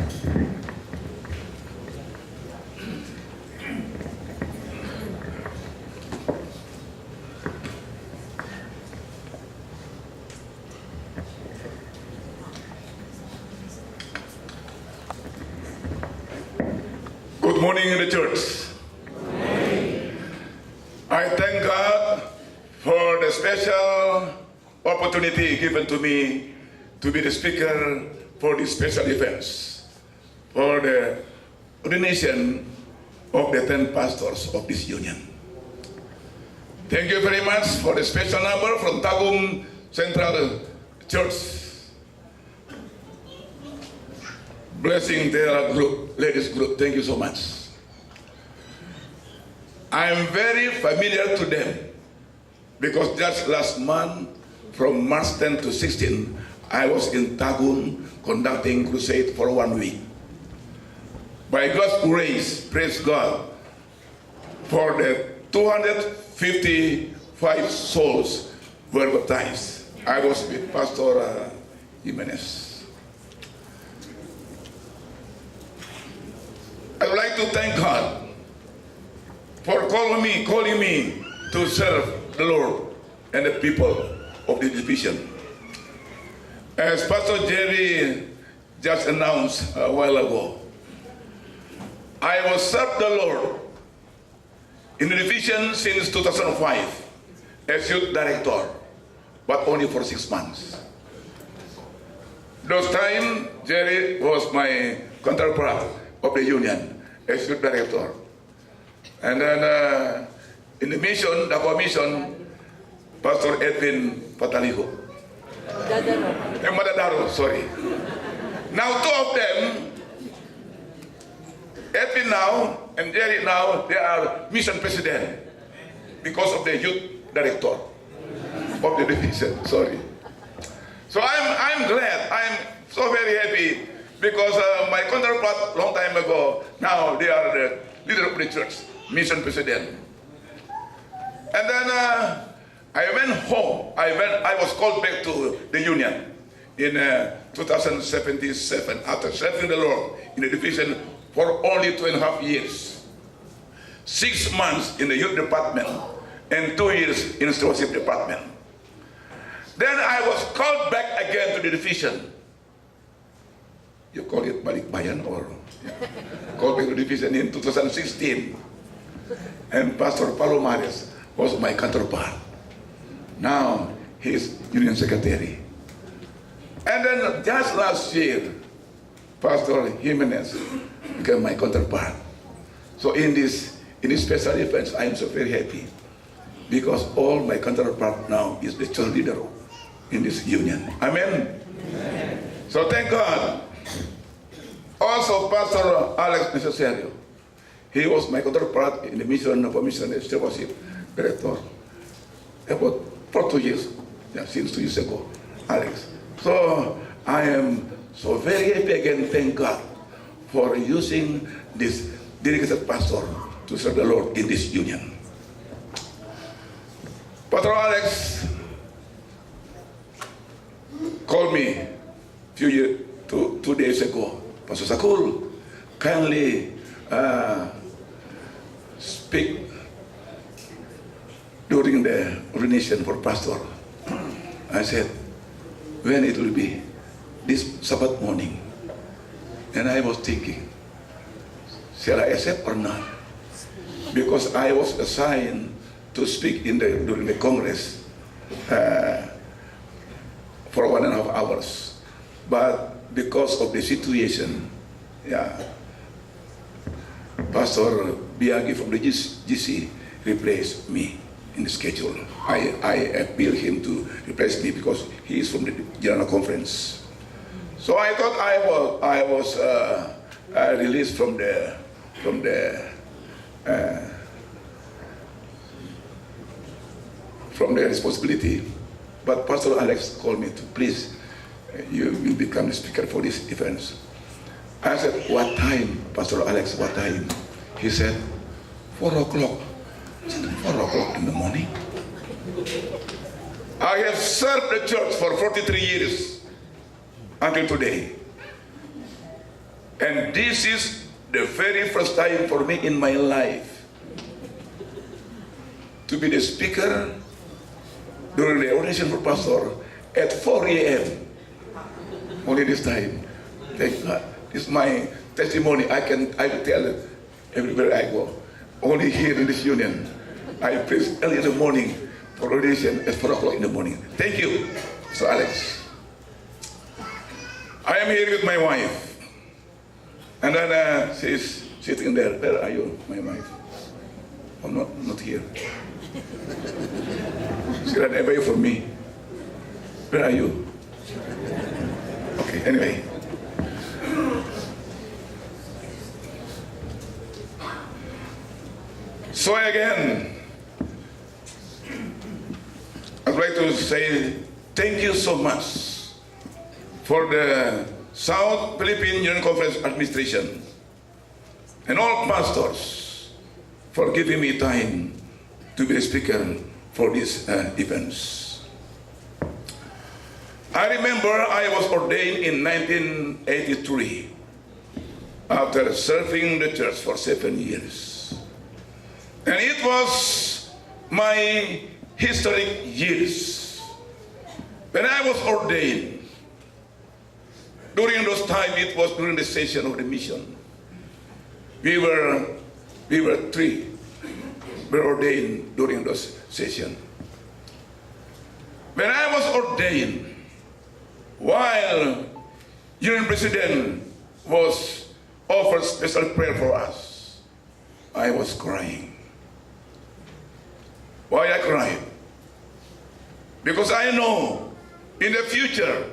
Good morning in the church. I thank God for the special opportunity given to me to be the speaker for this special events, for the ordination of the 10 pastors of this union. Thank you very much for the special number from Tagum Central Church. Blessing their group, ladies group, thank you so much. I am very familiar to them because just last month, from March 10 to 16, I was in Tagum conducting crusade for 1 week. By God's grace, praise God, for the 255 souls were baptized. I was with Pastor Jimenez. I would like to thank God for calling me to serve the Lord and the people of the division. As Pastor Jerry just announced a while ago, I will serve the Lord in the division since 2005 as youth director, but only for 6 months. Those time, Jerry was my counterpart of the union as youth director. And then in the mission, the commission, Pastor Edwin Pataliho. Madadaro, sorry. Now 2 of them, Edwin now and Jerry now, they are mission president because of the youth director of the division, sorry. So I'm glad, I'm so very happy because my counterpart long time ago, now they are the leader of the church, mission president. And then I went home. I was called back to the union in 2077 after serving the Lord in the division for only 2.5 years. 6 months in the youth department and 2 years in the stewardship department. Then I was called back again to the division. You call it balik bayan or called back to the division in 2016. And Pastor Palomares was my counterpart. Now he's union secretary. And then just last year, Pastor Jimenez became my counterpart. So in this special events, I am so very happy because all my counterpart now is the church leader in this union. Amen. Amen. So thank God. Also, Pastor Alex Necessario, he was my counterpart in the mission of mission and stewardship director about for 2 years, since 2 years ago, Alex. So I am so very happy again, thank God, for using this dedicated pastor to serve the Lord in this union. Pastor Alex called me two days ago. Pastor Sakul, kindly speak during the ordination for pastor. I said, when it will be? This Sabbath morning. And I was thinking, shall I accept or not? Because I was assigned to speak during the Congress for 1.5 hours. But because of the situation, Pastor Biagi from the GC replaced me in the schedule. I appealed him to replace me because he is from the General Conference. So I thought I was released from the responsibility. But Pastor Alex called me to please. You will become the speaker for these events. I said, what time, Pastor Alex, what time? He said, 4 o'clock. I said, 4 o'clock in the morning? I have served the church for 43 years until today. And this is the very first time for me in my life to be the speaker during the ordination for pastor at 4 a.m. Only this time. Thank God. This is my testimony. I will tell it everywhere I go. Only here in this union, I preach early in the morning for ordination at 4 o'clock in the morning. Thank you, Mr. Alex. I am here with my wife. And then she's sitting there. Where are you, my wife? I'm not here. She ran away from me. Where are you? Okay, anyway. So again, I'd like to say thank you so much for the South Philippine Union Conference Administration and all pastors for giving me time to be a speaker for these events. I remember I was ordained in 1983 after serving the church for 7 years. And it was my historic years. When I was ordained, during those times, it was during the session of the mission. We were three were ordained during those session. When I was ordained, while Union President was offered special prayer for us, I was crying. Why I cried? Because I know in the future,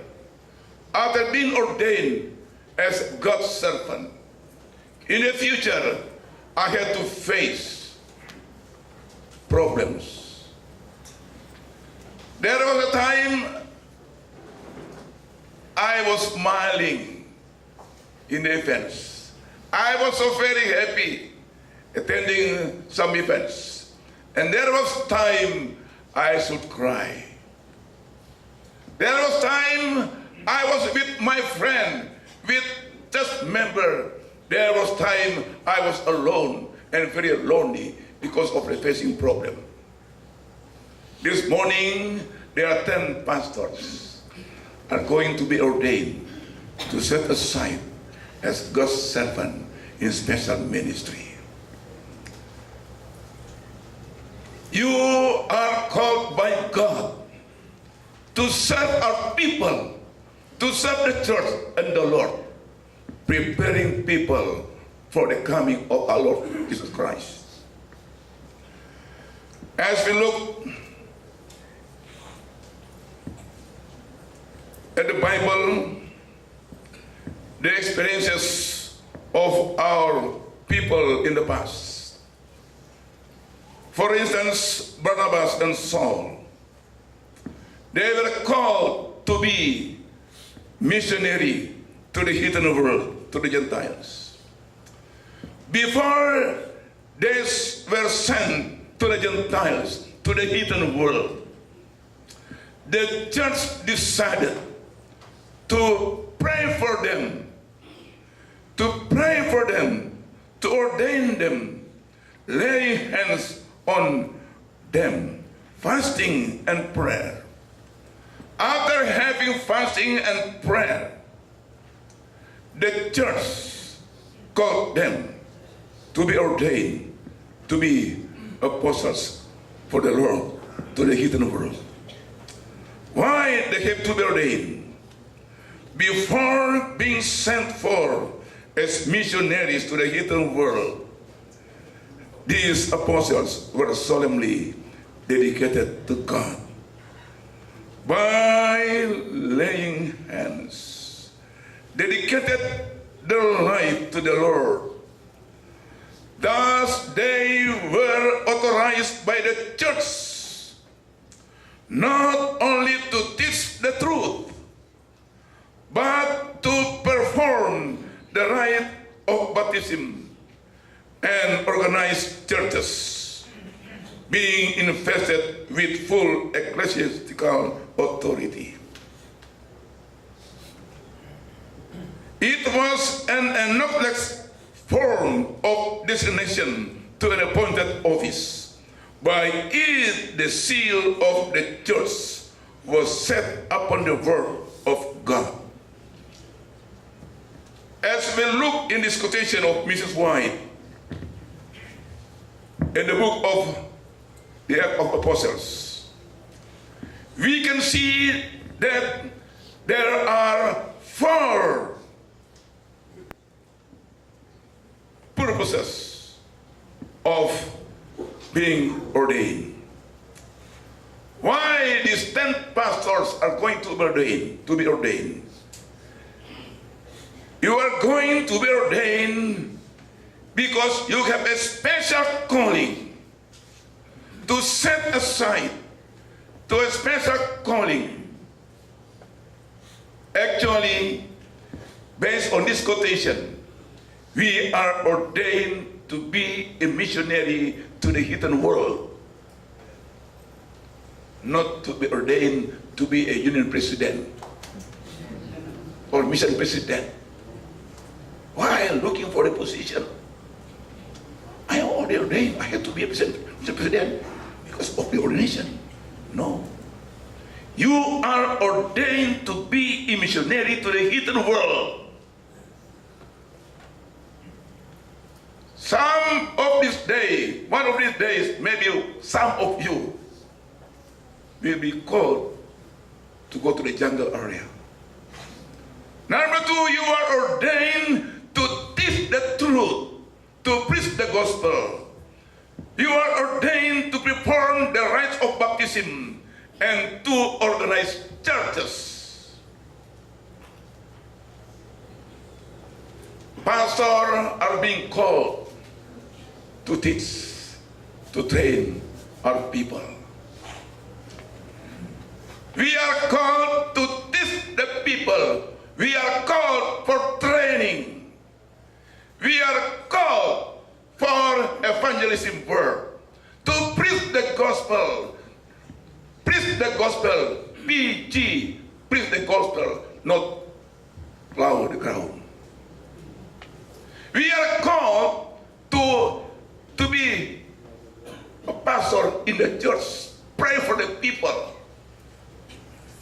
after being ordained as God's servant, in the future, I had to face problems. There was a time I was smiling in the events. I was so very happy attending some events. And there was time I should cry. There was time I was with my friend, with just member. There was time I was alone and very lonely because of the facing problem. This morning, there are 10 pastors are going to be ordained to set aside as God's servant in special ministry. You are called by God to serve our people, to serve the church and the Lord, preparing people for the coming of our Lord Jesus Christ. As we look at the Bible, the experiences of our people in the past. For instance, Barnabas and Saul, they were called to be missionary to the heathen world, to the Gentiles. Before they were sent to the Gentiles, to the heathen world, the church decided to pray for them, to ordain them, lay hands on them, fasting and prayer. After having fasting and prayer, the church called them to be ordained, to be apostles for the Lord, to the heathen world. Why they have to be ordained? Before being sent for as missionaries to the heathen world, these apostles were solemnly dedicated to God by laying hands, dedicated their life to the Lord. Thus they were authorized by the church not only to teach the truth, but to perform the rite of baptism and organize churches, being invested with full ecclesiastical authority. It was and not less form of designation to an appointed office. By it the seal of the church was set upon the word of God. As we look in this quotation of Mrs. White in the book of the Acts of Apostles, we can see that there are 4 purposes of being ordained. Why these 10 pastors are going to be ordained? You are going to be ordained because you have a special calling to set aside, to a special calling. Actually, based on this quotation, we are ordained to be a missionary to the hidden world, not to be ordained to be a union president or mission president. While looking for a position, I am already ordained. I have to be a mission president because of the ordination. No. You are ordained to be a missionary to the hidden world. One of these days, maybe some of you will be called to go to the jungle area. Number 2, you are ordained to teach the truth, to preach the gospel. You are ordained to perform the rites of baptism and to organize churches. Pastors are being called to teach, to train our people. We are called to teach the people. We are called for training. We are called for evangelism work, to preach the gospel. Preach the gospel. PG. Preach the gospel, not plow the ground. We are called to be a pastor in the church. Pray for the people.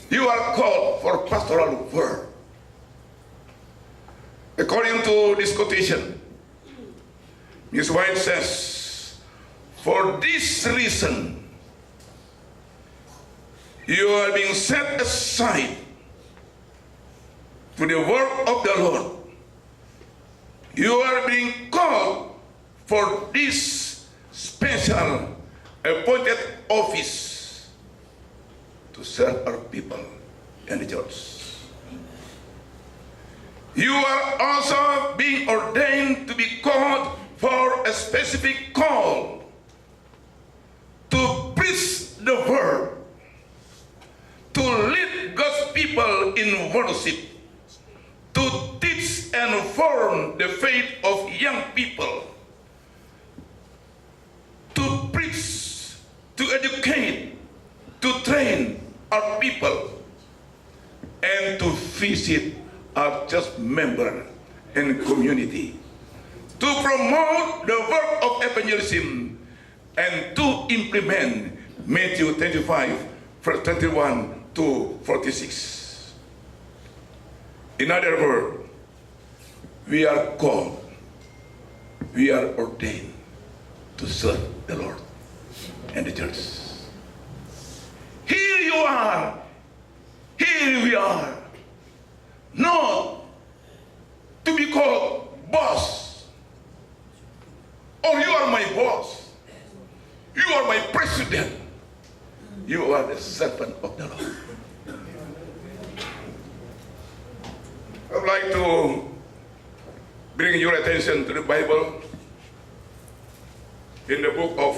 You are called for pastoral work. According to this quotation, Ms. White says, for this reason, you are being set aside to the work of the Lord. You are being called for this special appointed office to serve our people and the church. You are also being ordained to be called for a specific call to preach the word, to lead God's people in worship, to teach and form the faith of young people, to preach, to educate, to train our people, and to visit our church member and community, to promote the work of evangelism, and to implement Matthew 25, verse 21 to 46. In other words, we are called, we are ordained to serve the Lord and the church. Here you are, here we are, not to be called boss, or you are my boss, you are my president, you are the servant of the Lord. I would like to bring your attention to the Bible in the book of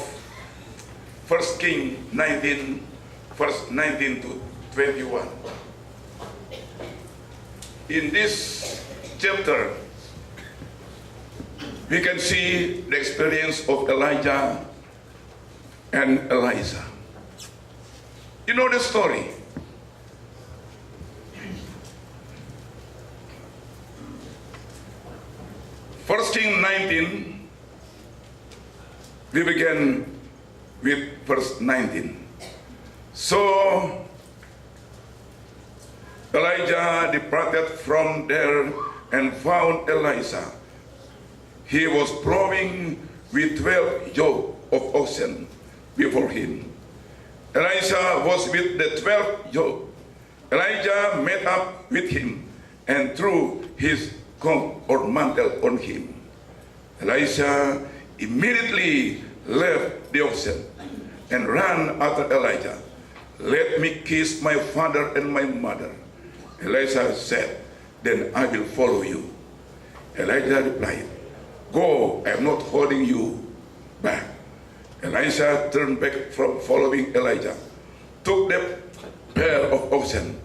1 Kings 19, verse 19 to 21. In this chapter, we can see the experience of Elijah and Elisha. You know the story. 1 Kings 19, we begin with verse 19. So Elijah departed from there and found Elisha. He was plowing with 12 yoke of oxen before him. Elisha was with the 12 yoke. Elijah met up with him and threw his coat or mantle on him. Elisha immediately left the oxen and ran after Elijah. Let me kiss my father and my mother. Elisha said, then I will follow you. Elijah replied, go, I am not holding you back. Elisha turned back from following Elijah, took the pair of oxen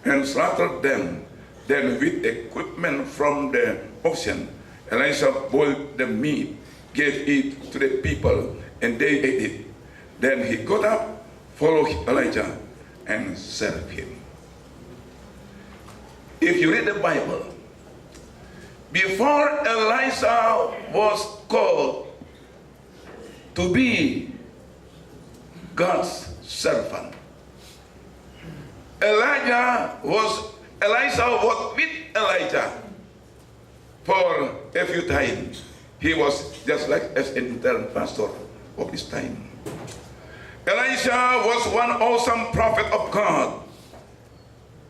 and slaughtered them. Then with equipment from the oxen, Elisha boiled the meat, gave it to the people, and they ate it. Then he got up, followed Elijah, and served him. If you read the Bible, before Elisha was called to be God's servant, Elisha was with Elijah for a few times. He was just like as an intern pastor of this time. Elisha was one awesome prophet of God.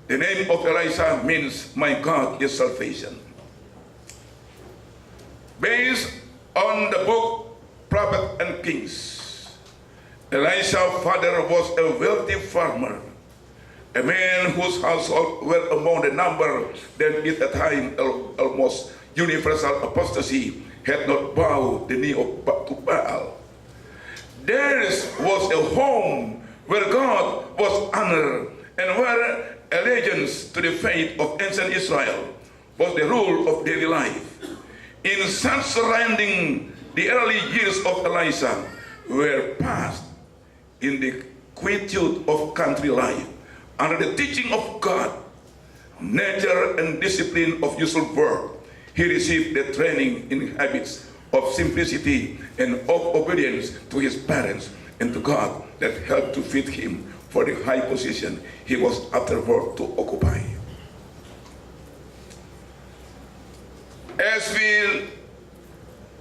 The name of Elisha means my God is salvation. Based on the book Prophet and Kings, Elisha's father was a wealthy farmer, a man whose household were among the number that at the time almost universal apostasy had not bowed the knee to Baal. Theirs was a home where God was honored and where allegiance to the faith of ancient Israel was the rule of daily life. In such surrounding, the early years of Elisha were passed in the quietude of country life, under the teaching of God, nature and discipline of usual work. He received the training in habits of simplicity and of obedience to his parents and to God that helped to fit him for the high position he was afterward to occupy. As we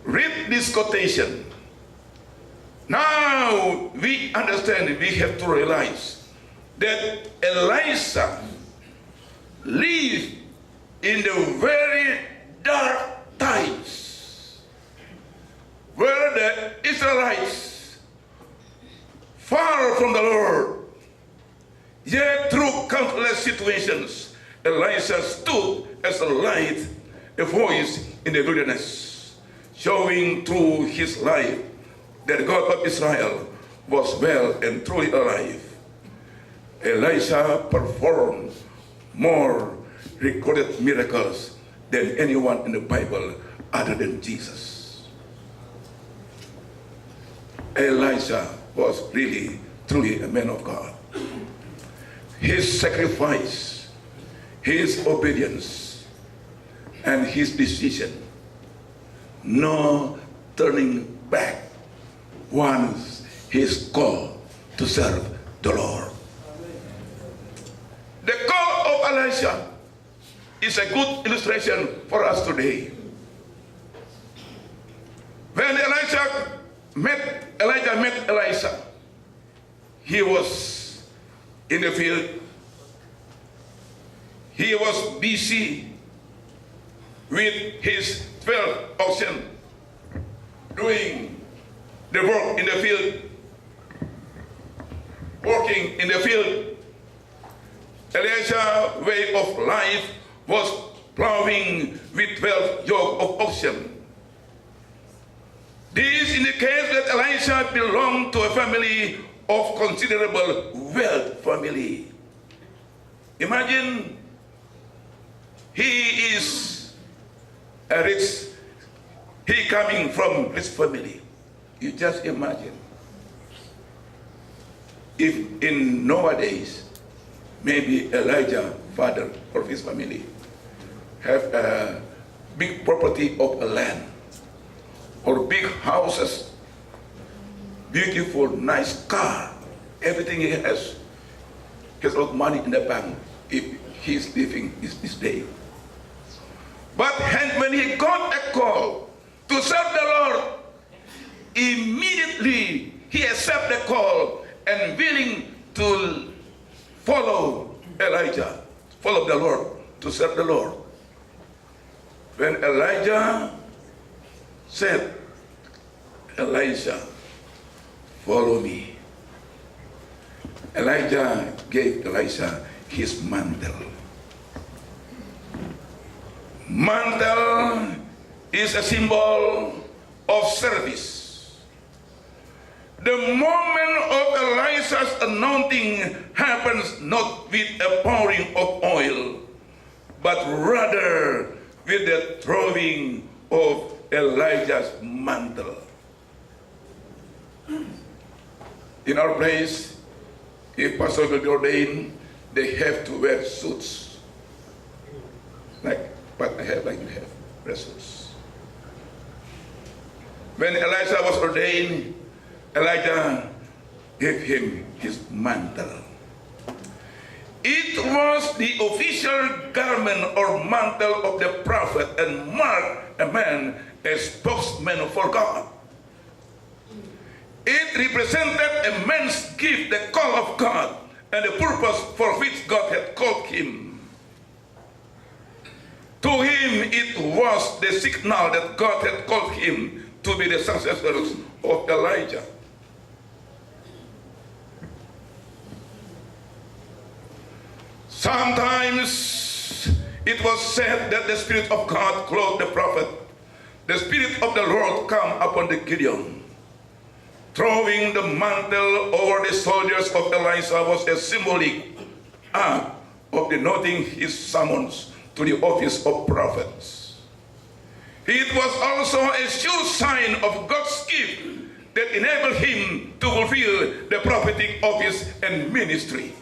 read this quotation, now we understand, we have to realize that Elisha lived in the very dark times where the Israelites far from the Lord. Yet through countless situations, Elisha stood as a light, a voice in the wilderness, showing through his life that God of Israel was well and truly alive. Elisha performed more recorded miracles than anyone in the Bible other than Jesus. Elisha was really, truly a man of God. His sacrifice, his obedience, and his decision, no turning back once his call to serve the Lord. The call of Elisha is a good illustration for us today. When Elijah met Elisha, he was in the field. He was busy with his 12 oxen, doing the work in the field, working in the field. Elisha's way of life was plowing with 12 yoke of oxen. This indicates that Elisha belonged to a family of considerable wealth family. Imagine he is a rich, he coming from rich family. You just imagine. If in nowadays, maybe Elijah, father of his family, have a big property of a land or big houses, beautiful, nice car, everything he has. He has a lot of money in the bank if he's living this day. But when he got a call to serve the Lord, immediately he accepted the call and willing to follow Elijah, follow the Lord, to serve the Lord. When Elijah said, Elisha, follow me, Elijah gave Elisha his mantle. Mantle is a symbol of service. The moment of Elisha's anointing happens not with a pouring of oil, but rather with the throwing of Elijah's mantle. In our place, if pastor will be ordained, they have to wear suits. Like what I have, like you have, wear suits. When Elisha was ordained, Elijah gave him his mantle. It was the official garment or mantle of the prophet and marked a man a spokesman for God. It represented a man's gift, the call of God, and the purpose for which God had called him. To him, it was the signal that God had called him to be the successor of Elijah. Sometimes it was said that the Spirit of God clothed the prophet. The Spirit of the Lord come upon the Gideon. Throwing the mantle over the soldiers of Elisha was a symbolic act of denoting his summons to the office of prophets. It was also a sure sign of God's gift that enabled him to fulfill the prophetic office and ministry.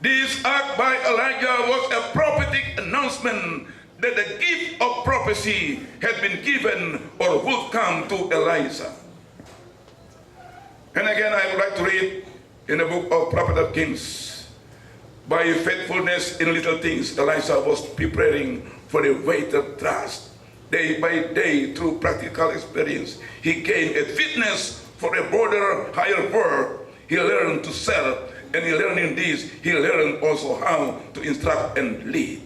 This act by Elijah was a prophetic announcement that the gift of prophecy had been given or would come to Elisha. And again, I would like to read in the book of Prophet of Kings. By faithfulness in little things, Elisha was preparing for the weighted trust. Day by day, through practical experience, he gained a fitness for a broader, higher work. He learned to serve, and in learning this, he learned also how to instruct and lead.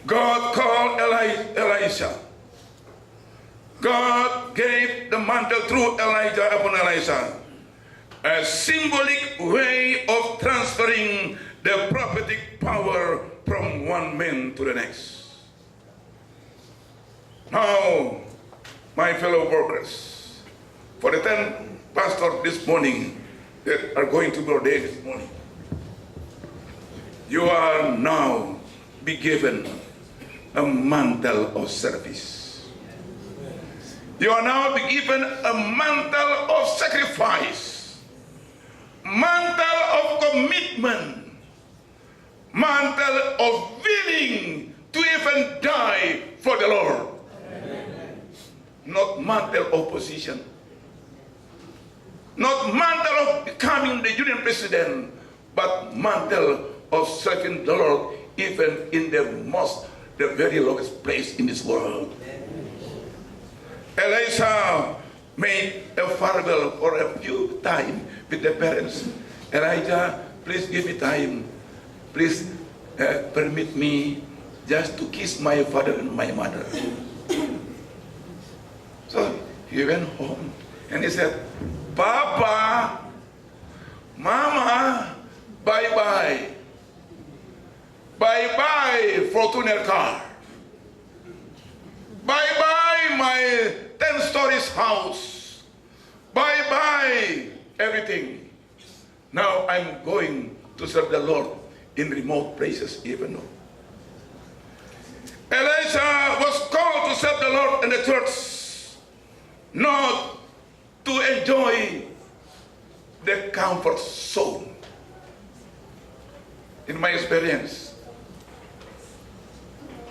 God called Elisha. God gave the mantle through Elijah upon Elisha, a symbolic way of transferring the prophetic power from one man to the next. Now, my fellow workers, for the 10 pastors this morning that are going to be ordained this morning, you are now be given a mantle of service. You are now be given a mantle of sacrifice, mantle of commitment, mantle of willing to even die for the Lord. Amen. Not mantle of position, not mantle of becoming the union president, but mantle of serving the Lord even in the very lowest place in this world. Elisha made a farewell for a few time with the parents. Elijah, please give me time. Please permit me just to kiss my father and my mother. So he went home and he said, Papa, Mama, bye-bye. Bye-bye, Fortuner car. Bye-bye, my 10 stories house. Bye-bye, everything. Now I'm going to serve the Lord in remote places even though. Elisha was called to serve the Lord in the church, not to enjoy the comfort zone. In my experience,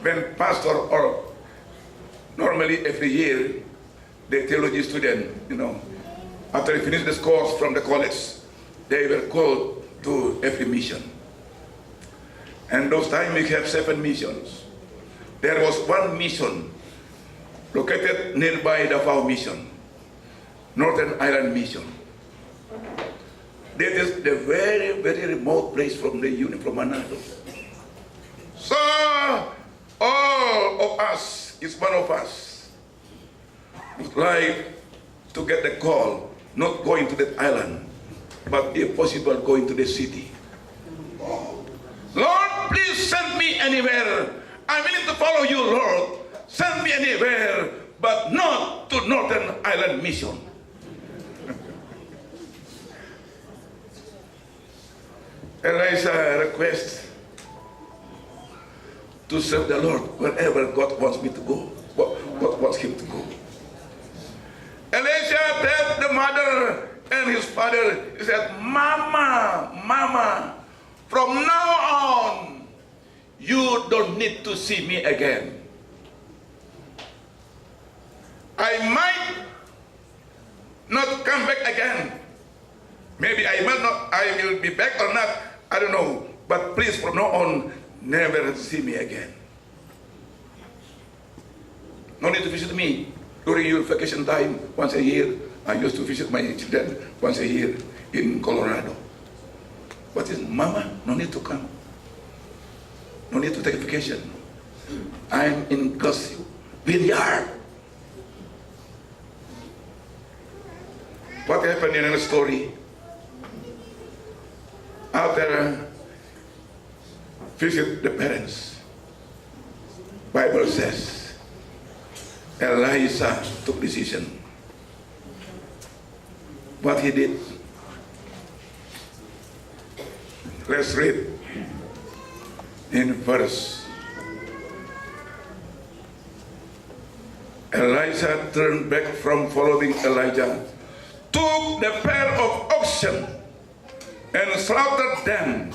when pastor, or normally every year, the theology student, after they finish this course from the college, they were called to every mission. And those times we have 7 missions. There was one mission located nearby Davao Mission, Northern Ireland Mission. That is the very, very remote place from the unit, from Manado. So, all of us, each one of us, would like to get the call, not going to that island, but if possible, going to the city. Lord, please send me anywhere. I'm willing to follow you, Lord. Send me anywhere, but not to Northern Ireland Mission. Elijah requests to serve the Lord wherever God wants me to go, what wants him to go. Elijah told the mother and his father, he said, Mama, from now on, you don't need to see me again. I might not come back again. Maybe I will be back or not, I don't know. But please, from now on, never see me again. No need to visit me during your vacation time once a year. I used to visit my children once a year in Colorado. But Mama, no need to come. No need to take vacation. I'm in God's vineyard. What happened in the story? After visit the parents, Bible says Elijah took decision. What he did, let's read in verse. Elijah turned back from following Elijah, took the pair of oxen and slaughtered them.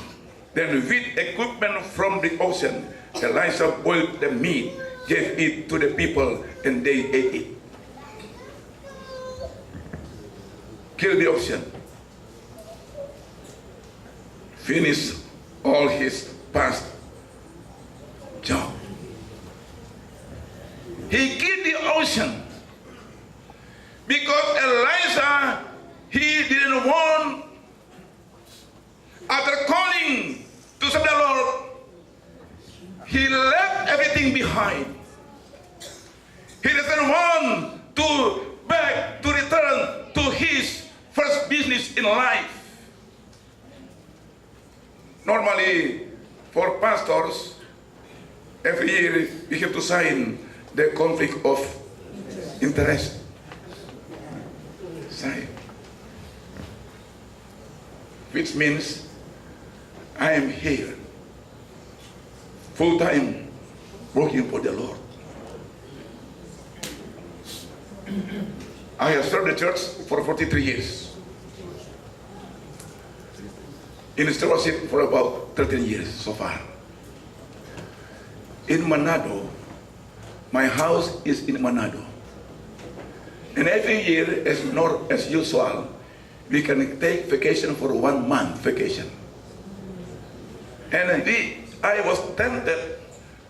Then with equipment from the ocean, Elijah boiled the meat, gave it to the people, and they ate it. Killed the oxen. Finished all his past job. He killed the ocean because Elijah, he didn't want, after calling to serve the Lord, he left everything behind. He doesn't want to back to return to his first business in life. Normally, for pastors, every year we have to sign the conflict of interest. Sign. Which means I am here, full-time, working for the Lord. I have served the church for 43 years. In stewardship for about 13 years so far. In Manado, my house is in Manado. And every year, as usual, we can take vacation for 1 month vacation. And I was tempted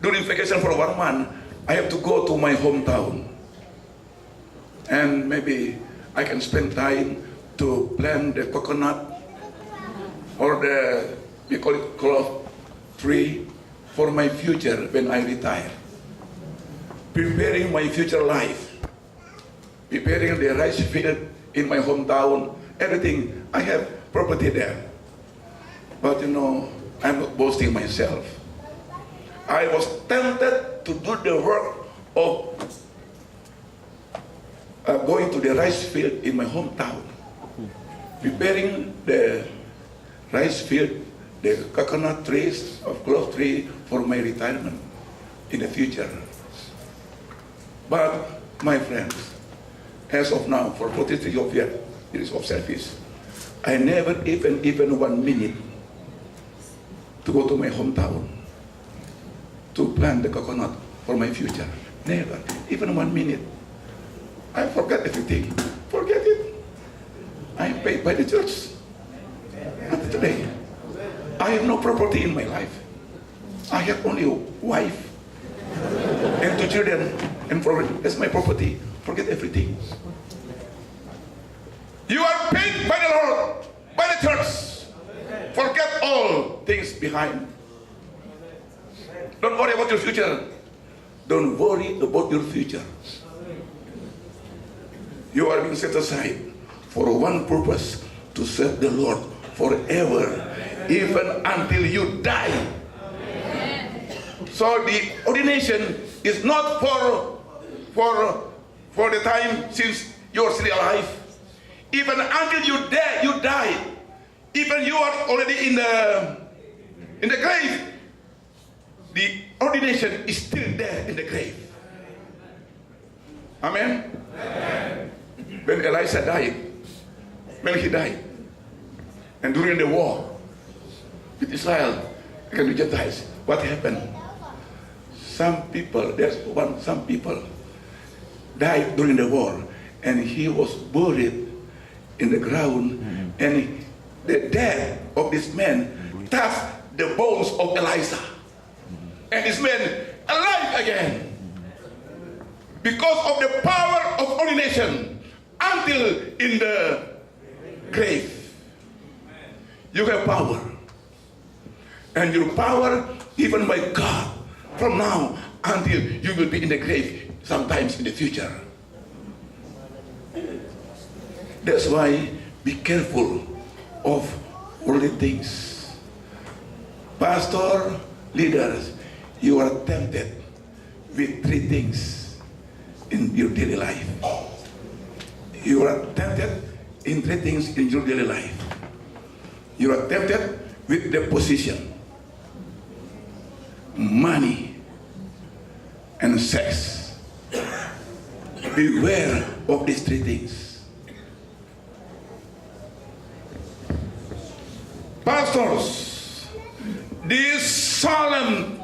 during vacation for 1 month, I have to go to my hometown. And maybe I can spend time to plant the coconut or we call it clove tree for my future when I retire. Preparing my future life. Preparing the rice field in my hometown, everything. I have property there. But I'm not boasting myself. I was tempted to do the work of going to the rice field in my hometown, preparing the rice field, the coconut trees, of clove tree for my retirement in the future. But my friends, as of now, for 43 years of service, I never even 1 minute to go to my hometown to plant the coconut for my future. Never. Even 1 minute. I forget everything. Forget it. I am paid by the church. Not today. I have no property in my life. I have only a wife and 2 children, and that's my property. Forget everything. You are paid by the Lord, by the church. Forget all things behind. Don't worry about your future. Don't worry about your future. You are being set aside for one purpose, to serve the Lord forever, even until you die. So the ordination is not for the time since you are still alive. Even until you die, even you are already in the grave, the ordination is still there in the grave. Amen? Amen. When Elisha died, when he died, and during the war with Israel against the Gentiles, what happened? Some people died during the war, and he was buried in the ground, and the death of this man touched the bones of Elisha, and this man alive again because of the power of ordination. Until in the grave, you have power, and your power given by God from now until you will be in the grave sometimes in the future. That's why be careful of worldly things. Pastor, leaders, you are tempted with 3 things in your daily life. You are tempted in 3 things in your daily life. You are tempted with the position, money, and sex. Beware of these 3 things. Pastors, these solemn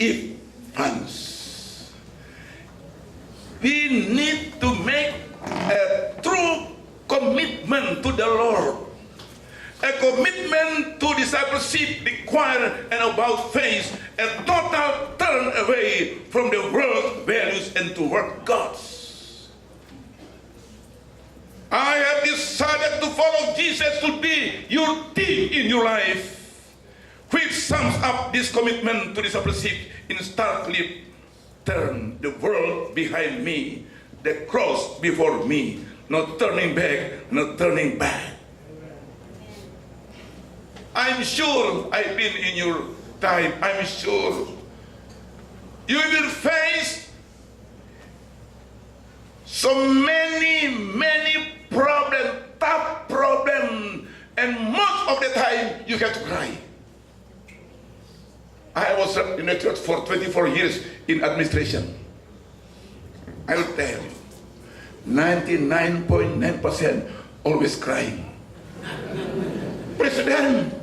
events, we need to make a true commitment to the Lord, a commitment to discipleship required and about faith, a total turn away from the world values and toward God's. I have decided to follow Jesus to be your theme in your life, which sums up this commitment to discipleship in starkly turn the world behind me, the cross before me, not turning back, not turning back. I'm sure I've been in your time. I'm sure you will face so many problems, tough problems, and most of the time you have to cry. I was in the church for 24 years in administration. I will tell you, 99.9% always crying. President,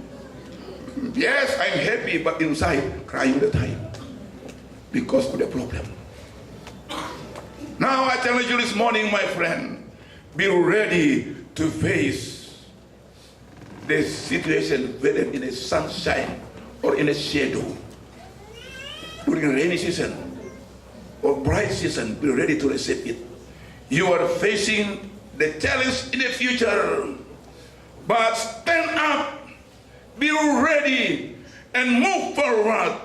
yes, I'm happy, but inside crying all the time because of the problem. Now I challenge you this morning, my friend, be ready to face the situation, whether in a sunshine or in a shadow. During a rainy season or bright season, be ready to receive it. You are facing the challenge in the future, but stand up, be ready, and move forward,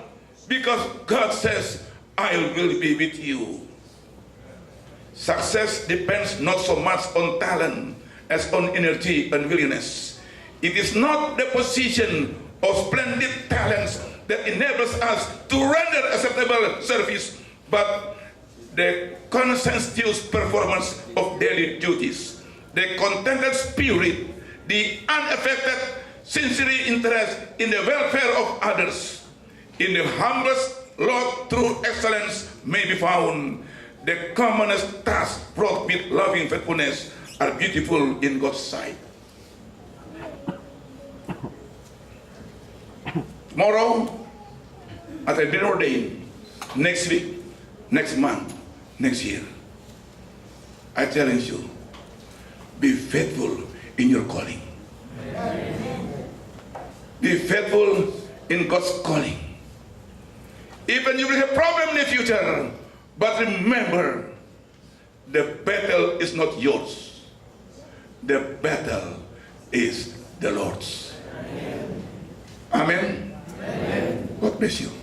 because God says, I will be with you. Success depends not so much on talent as on energy and willingness. It is not the position of splendid talents that enables us to render acceptable service, but the conscientious performance of daily duties, the contented spirit, the unaffected, sincere interest in the welfare of others. In the humblest lot, true excellence may be found. The commonest tasks brought with loving faithfulness are beautiful in God's sight. Tomorrow, after being ordained, next week, next month, next year. I challenge you, be faithful in your calling. Amen. Be faithful in God's calling. Even you will have problem in the future, but remember, the battle is not yours. The battle is the Lord's. Amen. Amen. God bless you.